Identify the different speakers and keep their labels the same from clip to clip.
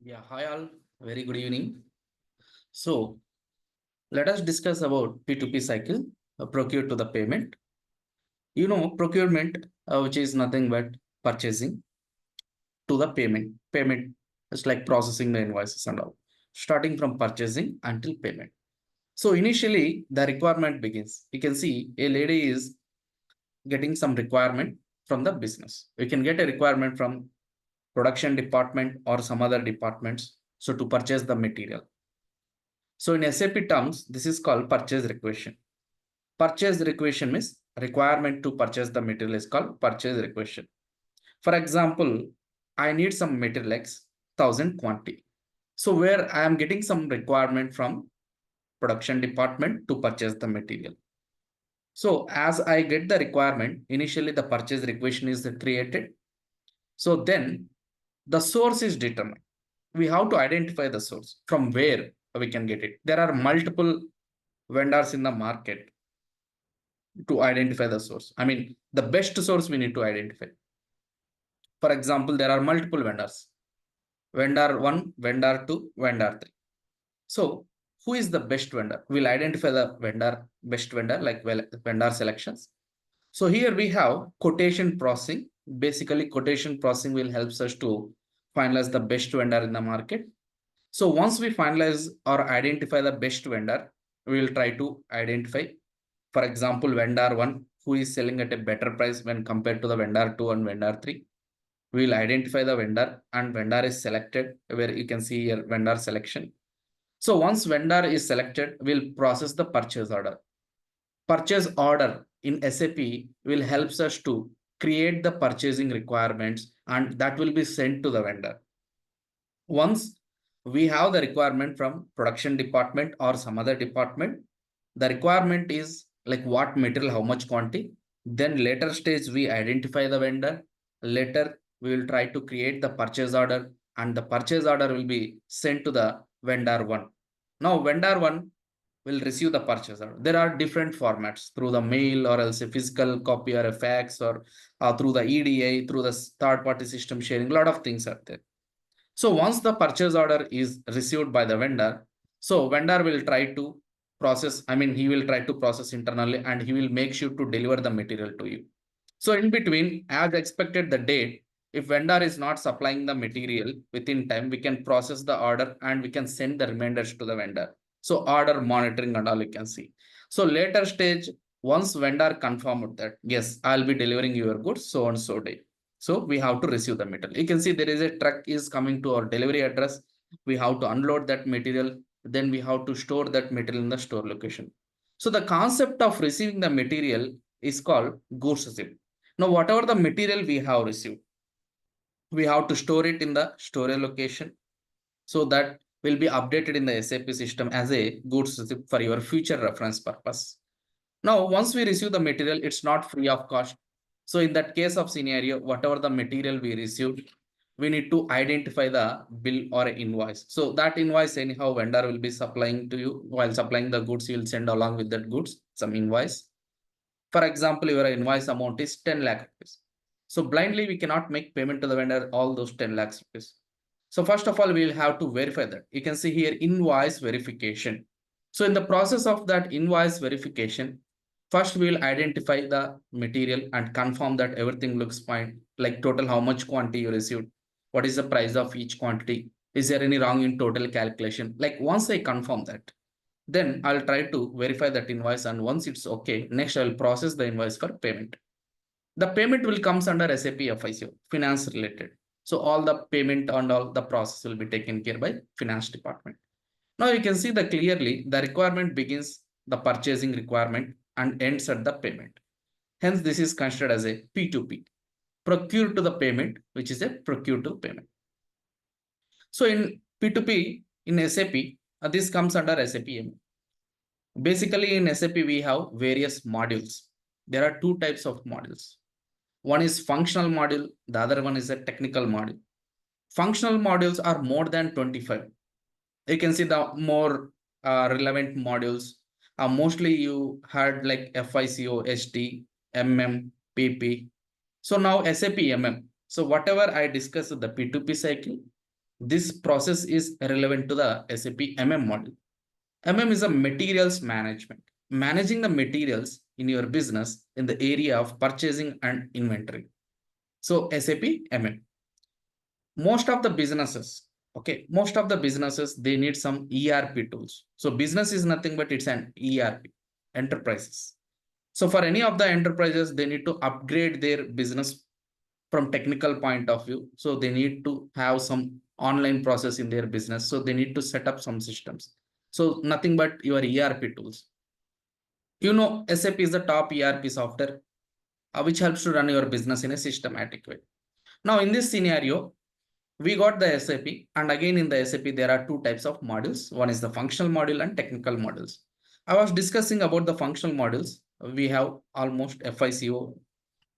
Speaker 1: Yeah, hi all. Very good evening. So let us discuss about P2P cycle, procure to the payment. Procurement, which is nothing but purchasing to the payment. Payment is like processing the invoices and all, starting from purchasing until payment. So initially, the requirement begins. You can see a lady is getting some requirement from the business. We can get a requirement from production department or some other departments. So to purchase the material. So in SAP terms, this is called purchase requisition. Purchase requisition means requirement to purchase the material is called purchase requisition. For example, I need some material X 1000 quantity. So where I am getting some requirement from production department to purchase the material. So as I get the requirement, initially the purchase requisition is created. So then the source is determined. We have to identify the source from where we can get it. There are multiple vendors in the market to identify the source. I mean, the best source we need to identify. For example, there are multiple vendors. Vendor 1, vendor 2, vendor 3. So who is the best vendor? We'll identify the best vendor, like vendor selections. So here we have quotation processing. Basically, quotation processing will help us to finalize the best vendor in the market. So once we finalize or identify the best vendor, we will try to identify, for example, vendor 1 who is selling at a better price when compared to the vendor 2 and vendor 3. We will identify the vendor and vendor is selected, where you can see here vendor selection. So once vendor is selected, we'll process the purchase order. Purchase order in SAP will help us to create the purchasing requirements and that will be sent to the vendor. Once we have the requirement from production department or some other department, the requirement is like what material, how much quantity. Then later stage, we identify the vendor. Later, we will try to create the purchase order and the purchase order will be sent to the vendor 1. Now, vendor 1 will receive the purchase order. There are different formats through the mail or else a physical copy or a fax or through the EDA, through the third party system sharing. A lot of things are there. So once the purchase order is received by the vendor, so vendor will try to process, I mean, he will try to process internally and he will make sure to deliver the material to you. So in between, as expected the date, if vendor is not supplying the material within time, we can process the order and we can send the reminders to the vendor. So order monitoring and all you can see. So later stage, once vendor confirmed that, yes, I'll be delivering your goods so and so day. So we have to receive the material. You can see there is a truck is coming to our delivery address. We have to unload that material. Then we have to store that material in the store location. So the concept of receiving the material is called goods receipt. Now, whatever the material we have received, we have to store it in the storage location. So that will be updated in the SAP system as a goods receipt for your future reference purpose. Now, once we receive the material, it's not free of cost. So in that case of scenario, whatever the material we received, we need to identify the bill or invoice. So that invoice anyhow vendor will be supplying to you. While supplying the goods, you will send along with that goods some invoice. For example, your invoice amount is 10 lakh rupees. So blindly we cannot make payment to the vendor all those 10 lakhs rupees. So first of all, we will have to verify that. You can see here invoice verification. So in the process of that invoice verification, first we will identify the material and confirm that everything looks fine, like total how much quantity you received, what is the price of each quantity, is there any wrong in total calculation. Like once I confirm that, then I'll try to verify that invoice and once it's okay, next I'll process the invoice for payment. The payment will comes under SAP FICO, finance related. So all the payment and all the process will be taken care by finance department. Now you can see that clearly the requirement begins the purchasing requirement and ends at the payment. Hence, this is considered as a P2P, procure to the payment, which is a procure to payment. So in P2P, in SAP, this comes under SAP MM. Basically, in SAP, we have various modules. There are two types of modules. One is functional module, the other one is a technical module. Functional modules are more than 25. You can see the more relevant modules. Mostly you had like FICO, ST, MM, PP. So now SAP MM. So whatever I discussed the P2P cycle, This process is relevant to the SAP MM model. MM is a materials management, managing the materials in your business in the area of purchasing and inventory. So SAP MM. Most of the businesses, okay, most of the businesses, they need some ERP tools. So business is nothing but it's an ERP, enterprises. So for any of the enterprises, they need to upgrade their business from technical point of view. So they need to have some online process in their business. So they need to set up some systems. So nothing but your ERP tools. You know, SAP is the top ERP software, which helps to run your business in a systematic way. Now, in this scenario, we got the SAP, and again in the SAP, there are two types of modules. One is the functional module and technical modules. I was discussing about the functional modules. We have almost FICO,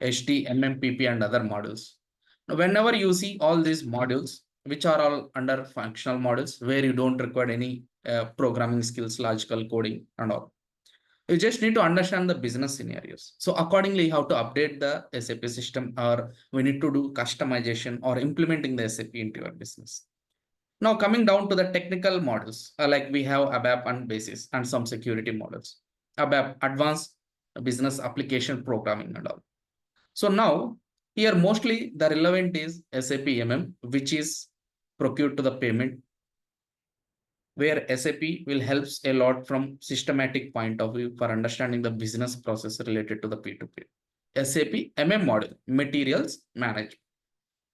Speaker 1: HT, MMPP, and other modules. Now, whenever you see all these modules, which are all under functional modules, where you don't require any programming skills, logical coding, and all. You just need to understand the business scenarios. So accordingly, how to update the SAP system, or we need to do customization or implementing the SAP into your business. Now coming down to the technical models, like we have ABAP and BASIS and some security models. ABAP, advanced business application programming and all. So now here mostly the relevant is SAP MM, which is procured to the payment, where SAP will helps a lot from systematic point of view for understanding the business process related to the P2P. SAP MM model, materials management.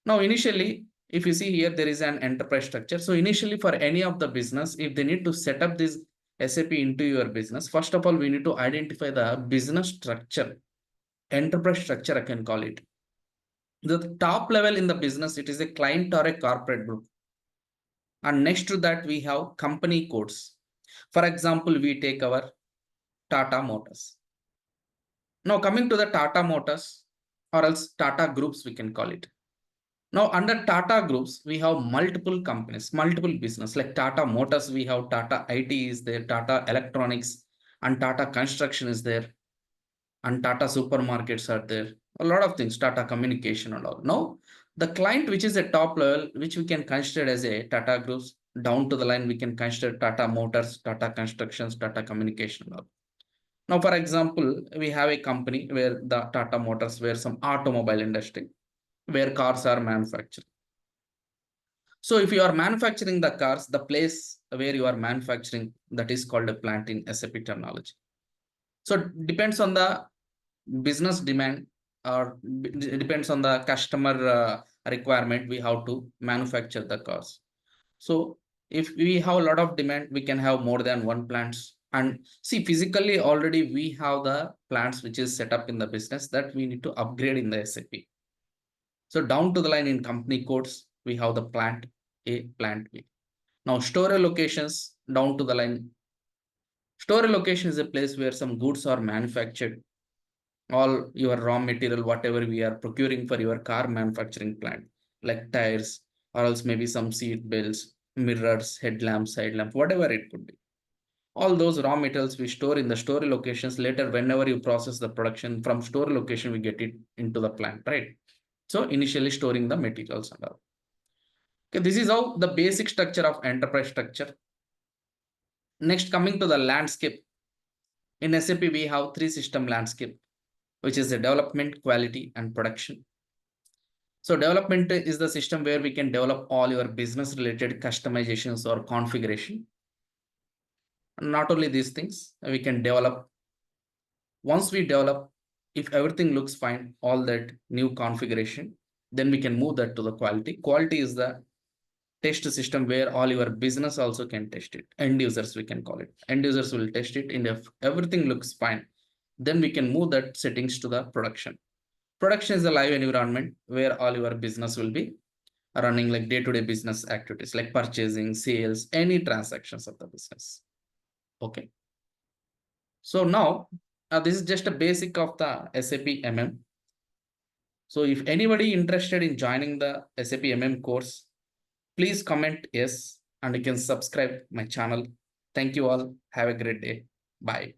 Speaker 1: Now, initially, if you see here, there is an enterprise structure. So initially for any of the business, if they need to set up this SAP into your business, first of all, we need to identify the business structure, enterprise structure, I can call it. The top level in the business, it is a client or a corporate group. And next to that, we have company codes. For example, we take our Tata Motors. Now coming to the Tata Motors, or else Tata Groups, we can call it. Now under Tata Groups, we have multiple companies, multiple business. Like Tata Motors, we have Tata IT is there, Tata Electronics, and Tata Construction is there, and Tata Supermarkets are there. A lot of things, Tata Communication and all. Now, the client which is a top level, which we can consider as a Tata Groups, down to the line, we can consider Tata Motors, Tata Constructions, Tata Communication and all. Now, for example, we have a company where the Tata Motors, where some automobile industry, where cars are manufactured. So if you are manufacturing the cars, the place where you are manufacturing, that is called a plant in SAP terminology. So depends on the business demand, or depends on the customer requirement, we have to manufacture the cars. So if we have a lot of demand, we can have more than one plants. And see, physically already we have the plants which is set up in the business that we need to upgrade in the SAP. So down to the line in company codes, we have the plant A, plant B. Now store locations, down to the line. Store location is a place where some goods are manufactured. All your raw material, whatever we are procuring for your car manufacturing plant, like tires, or else maybe some seat belts, mirrors, headlamps, side lamp, whatever it could be. All those raw materials we store in the store locations. Later, whenever you process the production from store location, we get it into the plant, right? So initially storing the materials and all. Okay, this is how the basic structure of enterprise structure. Next, coming to the landscape. In SAP, we have three system landscape, which is the development, quality, and production. So development is the system where we can develop all your business related customizations or configuration. Not only these things, we can develop. Once we develop, if everything looks fine, all that new configuration, then we can move that to the quality. Quality is the test system where all your business also can test it. End users, we can call it. End users will test it, and if everything looks fine, then we can move that settings to the production. Production is a live environment where all your business will be running like day-to-day business activities like purchasing, sales, any transactions of the business. Okay. So now this is just a basic of the SAP MM. So if anybody interested in joining the SAP MM course, please comment yes, and you can subscribe my channel. Thank you all. Have a great day. Bye.